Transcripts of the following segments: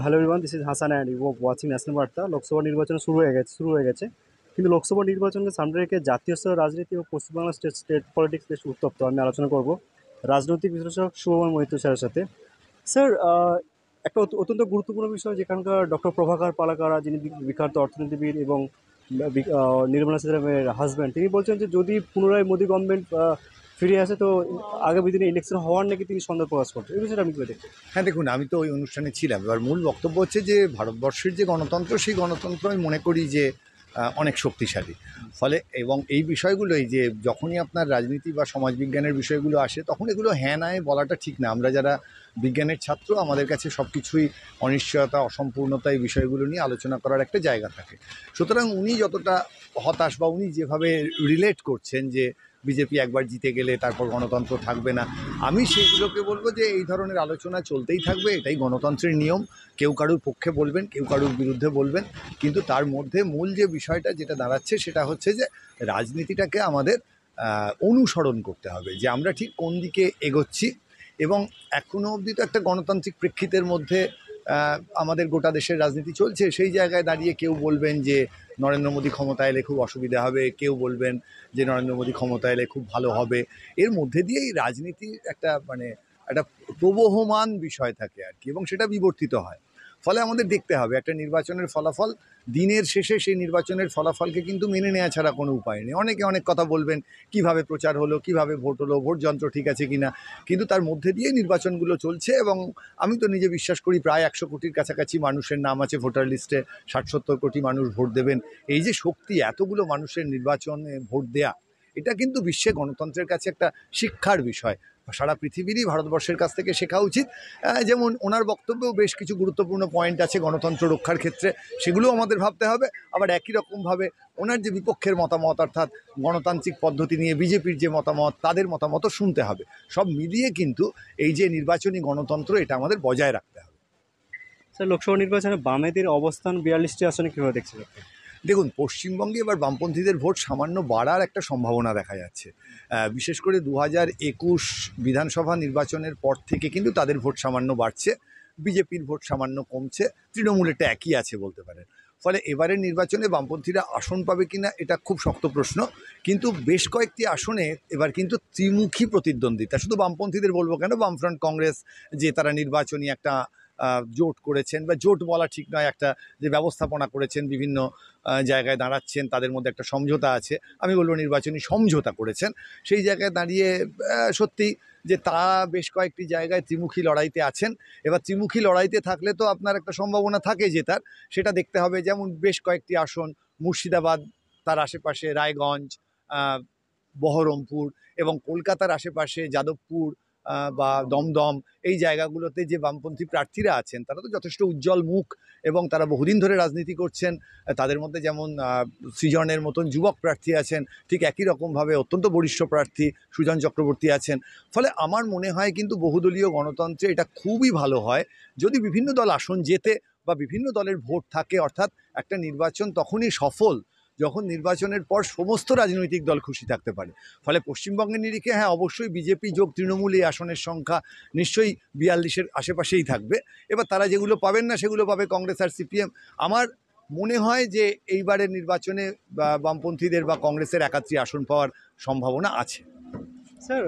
Hello everyone, this is Hasan and you watching national বার্তা। লোকসভা নির্বাচন শুরু হয়ে গেছে। কিন্তু লোকসভা নির্বাচনকে সামনে রেখে জাতীয় স্তরের রাজনীতি ও পশ্চিমবাংলার স্টেট স্টেট পলিটিক্স বেশ উত্তপ্ত। আমি আলোচনা করব রাজনৈতিক বিশ্লেষক শুভময় মৈত্র স্যারের সাথে। স্যার, একটা অত্যন্ত গুরুত্বপূর্ণ বিষয়, যেখানকার ডক্টর প্রভাকর পালাকারা, যিনি বিখ্যাত অর্থনীতিবিদ এবং নির্মলা সীতারামনের হাজব্যান্ড, তিনি বলছেন যে যদি পুনরায় মোদী গভর্নমেন্ট ফিরে আসে তো আগামী দিনে ইলেকশন হওয়ার নাকি তিনি সন্দেহ প্রকাশ করছেন। এই বিষয়টা আমি কি দেখি? হ্যাঁ, দেখুন, আমি তো ওই অনুষ্ঠানে ছিলাম। এবার মূল বক্তব্য হচ্ছে যে ভারতবর্ষের যে গণতন্ত্র, সেই গণতন্ত্র আমি মনে করি যে অনেক শক্তিশালী। ফলে এবং এই বিষয়গুলোই যে যখনই আপনার রাজনীতি বা সমাজবিজ্ঞানের বিষয়গুলো আসে, তখন এগুলো হ্যাঁ নয় বলাটা ঠিক না। আমরা যারা বিজ্ঞানের ছাত্র, আমাদের কাছে সব কিছুই অনিশ্চয়তা, অসম্পূর্ণতা, এই বিষয়গুলো নিয়ে আলোচনা করার একটা জায়গা থাকে। সুতরাং উনি যতটা হতাশ বা উনি যেভাবে রিলেট করছেন যে বিজেপি একবার জিতে গেলে তারপর গণতন্ত্র থাকবে না, আমি সেগুলোকে বলবো যে এই ধরনের আলোচনা চলতেই থাকবে, এটাই গণতন্ত্রের নিয়ম। কেউ কারুর পক্ষে বলবেন, কেউ কারুর বিরুদ্ধে বলবেন, কিন্তু তার মধ্যে মূল যে বিষয়টা যেটা দাঁড়াচ্ছে সেটা হচ্ছে যে রাজনীতিটাকে আমাদের অনুসরণ করতে হবে, যে আমরা ঠিক কোন দিকে এগোচ্ছি। এবং এখনও অবধি তো একটা গণতান্ত্রিক প্রেক্ষিতের মধ্যে আমাদের গোটা দেশের রাজনীতি চলছে। সেই জায়গায় দাঁড়িয়ে কেউ বলবেন যে নরেন্দ্র মোদী ক্ষমতায় এলে খুব অসুবিধা হবে, কেউ বলবেন যে নরেন্দ্র মোদী ক্ষমতায় এলে খুব ভালো হবে। এর মধ্যে দিয়েই রাজনীতির একটা একটা প্রবহমান বিষয় থাকে আর কি, এবং সেটা বিবর্তিত হয়। ফলে আমাদের দেখতে হবে একটা নির্বাচনের ফলাফল, দিনের শেষে সেই নির্বাচনের ফলাফলকে কিন্তু মেনে নেওয়া ছাড়া কোনো উপায় নেই। অনেকে অনেক কথা বলবেন, কিভাবে প্রচার হলো, কিভাবে ভোট হলো, ভোট যন্ত্র ঠিক আছে কিনা, কিন্তু তার মধ্যে দিয়েই নির্বাচনগুলো চলছে। এবং আমি তো নিজে বিশ্বাস করি প্রায় 100 কোটির কাছাকাছি মানুষের নাম আছে ভোটার লিস্টে, 60-70 কোটি মানুষ ভোট দেবেন। এই যে শক্তি, এতগুলো মানুষের নির্বাচনে ভোট দেয়া, এটা কিন্তু বিশ্বে গণতন্ত্রের কাছে একটা শিক্ষার বিষয়। সারা পৃথিবীরই ভারতবর্ষের কাছ থেকে শেখা উচিত। যেমন ওনার বক্তব্যেও বেশ কিছু গুরুত্বপূর্ণ পয়েন্ট আছে গণতন্ত্র রক্ষার ক্ষেত্রে, সেগুলোও আমাদের ভাবতে হবে। আবার একই রকমভাবে ওনার যে বিপক্ষের মতামত, অর্থাৎ গণতান্ত্রিক পদ্ধতি নিয়ে বিজেপির যে মতামত, তাদের মতামতও শুনতে হবে। সব মিলিয়ে কিন্তু এই যে নির্বাচনী গণতন্ত্র, এটা আমাদের বজায় রাখতে হবে। স্যার, লোকসভা নির্বাচনে বামেদের অবস্থান 42টি আসনে কীভাবে দেখছেন আপনি? দেখুন, পশ্চিমবঙ্গে এবার বামপন্থীদের ভোট সামান্য বাড়ার একটা সম্ভাবনা দেখা যাচ্ছে। বিশেষ করে 2021 বিধানসভা নির্বাচনের পর থেকে কিন্তু তাদের ভোট সামান্য বাড়ছে, বিজেপির ভোট সামান্য কমছে, তৃণমূলেরটা একই আছে বলতে পারেন। ফলে এবারের নির্বাচনে বামপন্থীরা আসন পাবে কিনা এটা খুব শক্ত প্রশ্ন। কিন্তু বেশ কয়েকটি আসনে এবার কিন্তু ত্রিমুখী প্রতিদ্বন্দ্বিতা, শুধু বামপন্থীদের বলবো কেন, বামফ্রন্ট কংগ্রেস যে তারা নির্বাচনী একটা জোট করেছেন, বা জোট বলা ঠিক নয়, একটা যে ব্যবস্থাপনা করেছেন, বিভিন্ন জায়গায় দাঁড়াচ্ছেন, তাদের মধ্যে একটা সমঝোতা আছে, আমি বলবো নির্বাচনী সমঝোতা করেছেন। সেই জায়গায় দাঁড়িয়ে সত্যি যে তারা বেশ কয়েকটি জায়গায় ত্রিমুখী লড়াইতে আছেন। এবার ত্রিমুখী লড়াইতে থাকলে তো আপনার একটা সম্ভাবনা থাকে জেতার, সেটা দেখতে হবে। যেমন বেশ কয়েকটি আসন, মুর্শিদাবাদ, তার আশেপাশে রায়গঞ্জ, বহরমপুর, এবং কলকাতার আশেপাশে যাদবপুর বা দমদম, এই জায়গাগুলোতে যে বামপন্থী প্রার্থীরা আছেন তারা তো যথেষ্ট উজ্জ্বল মুখ, এবং তারা বহুদিন ধরে রাজনীতি করছেন। তাদের মধ্যে যেমন সৃজনের মতন যুবক প্রার্থী আছেন, ঠিক একই রকমভাবে অত্যন্ত বরিষ্ঠ প্রার্থী সুজন চক্রবর্তী আছেন। ফলে আমার মনে হয় কিন্তু বহুদলীয় গণতন্ত্রে এটা খুবই ভালো হয় যদি বিভিন্ন দল আসন জেতে বা বিভিন্ন দলের ভোট থাকে। অর্থাৎ একটা নির্বাচন তখনই সফল যখন নির্বাচনের পর সমস্ত রাজনৈতিক দল খুশি থাকতে পারে। ফলে পশ্চিমবঙ্গের নিরিখে হ্যাঁ, অবশ্যই বিজেপি যোগ তৃণমূল এই আসনের সংখ্যা নিশ্চয়ই 42-এর আশেপাশেই থাকবে। এবার তারা যেগুলো পাবেন না সেগুলো পাবে কংগ্রেস আর সিপিএম। আমার মনে হয় যে এইবারের নির্বাচনে বামপন্থীদের বা কংগ্রেসের একাত্রী আসন পাওয়ার সম্ভাবনা আছে। স্যার,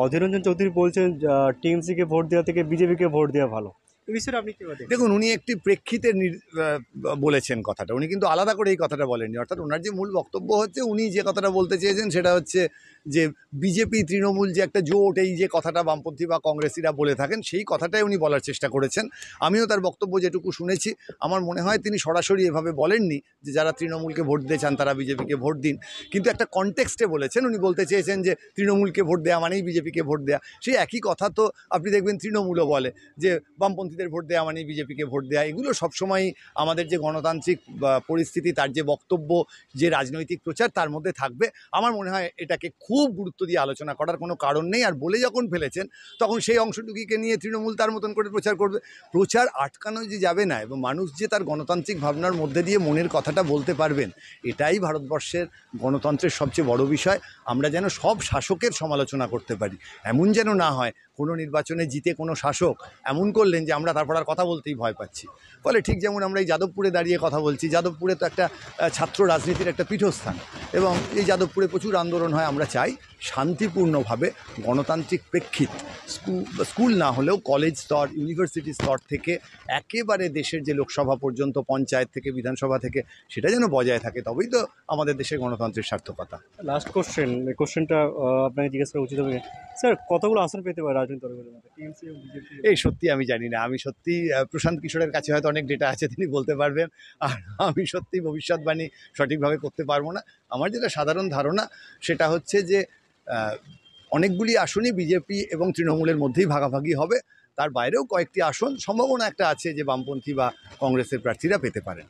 অধীর রঞ্জন চৌধুরী বলছেন টিএমসিকে ভোট দেওয়া থেকে বিজেপিকে ভোট দেওয়া ভালো। এই বিষয়টা আপনি কীভাবে দেখছেন? দেখুন, উনি একটি প্রেক্ষিতে বলেছেন কথাটা, উনি কিন্তু আলাদা করে এই কথাটা বলেননি। অর্থাৎ ওনার যে মূল বক্তব্য হচ্ছে, উনি যে কথাটা বলতে চেয়েছেন সেটা হচ্ছে যে বিজেপি তৃণমূল যে একটা জোট, এই যে কথাটা বামপন্থী বা কংগ্রেসিরা বলে থাকেন, সেই কথাটাই উনি বলার চেষ্টা করেছেন। আমিও তার বক্তব্য যেটুকু শুনেছি, আমার মনে হয় তিনি সরাসরি এভাবে বলেননি যে যারা তৃণমূলকে ভোট দিতে চান তারা বিজেপিকে ভোট দিন, কিন্তু একটা কনটেক্সটে বলেছেন। উনি বলতে চেয়েছেন যে তৃণমূলকে ভোট দেওয়া মানেই বিজেপিকে ভোট দেওয়া। সেই একই কথা তো আপনি দেখবেন তৃণমূলও বলে, যে বামপন্থীদের ভোট দেওয়া মানেই বিজেপিকে ভোট দেওয়া। এগুলো সবসময়ই আমাদের যে গণতান্ত্রিক পরিস্থিতি, তার যে বক্তব্য, যে রাজনৈতিক প্রচার, তার মধ্যে থাকবে। আমার মনে হয় এটাকে খুব খুব গুরুত্ব দিয়ে আলোচনা করার কোনো কারণ নেই। আর বলে যখন ফেলেছেন তখন সেই অংশটুকুকে নিয়ে তৃণমূল তার মতন করে প্রচার করবে। প্রচার আটকানো যে যাবে না, এবং মানুষ যে তার গণতান্ত্রিক ভাবনার মধ্যে দিয়ে মনের কথাটা বলতে পারবেন, এটাই ভারতবর্ষের গণতন্ত্রের সবচেয়ে বড় বিষয়। আমরা যেন সব শাসকের সমালোচনা করতে পারি, এমন যেন না হয় কোনো নির্বাচনে জিতে কোনো শাসক এমন করলেন যে আমরা তারপর আর কথা বলতেই ভয় পাচ্ছি। ফলে ঠিক যেমন আমরা এই যাদবপুরে দাঁড়িয়ে কথা বলছি, যাদবপুরে তো একটা ছাত্র রাজনীতির একটা পীঠস্থান, এবং এই যাদবপুরে প্রচুর আন্দোলন হয়। আমরা চাই শান্তিপূর্ণভাবে গণতান্ত্রিক প্রেক্ষিত স্কুল না হলেও কলেজ স্তর, ইউনিভার্সিটি স্তর থেকে একেবারে দেশের যে লোকসভা পর্যন্ত, পঞ্চায়েত থেকে বিধানসভা থেকে, সেটা যেন বজায় থাকে, তবেই তো আমাদের দেশের গণতন্ত্রের সার্থকতা। লাস্ট কোশ্চেন, এই কোশ্চেনটা আপনাকে জিজ্ঞেস করা উচিত হবে স্যার, কতগুলো আসন পেতে পারে রাজনৈতিক দলগুলোর মধ্যে টিএমসি এবং বিজেপি? এই সত্যি আমি জানি না। আমি সত্যি প্রশান্ত কিশোরের কাছে হয়তো অনেক ডেটা আছে, তিনি বলতে পারবেন। আর আমি সত্যি ভবিষ্যৎবাণী সঠিকভাবে করতে পারবো না। আমার যেটা সাধারণ ধারণা সেটা হচ্ছে যে অনেকগুলি আসনই বিজেপি এবং তৃণমূলের মধ্যেই ভাগাভাগি হবে। তার বাইরেও কয়েকটি আসন সম্ভাবনা একটা আছে যে বামপন্থী বা কংগ্রেসের প্রার্থীরা পেতে পারেন।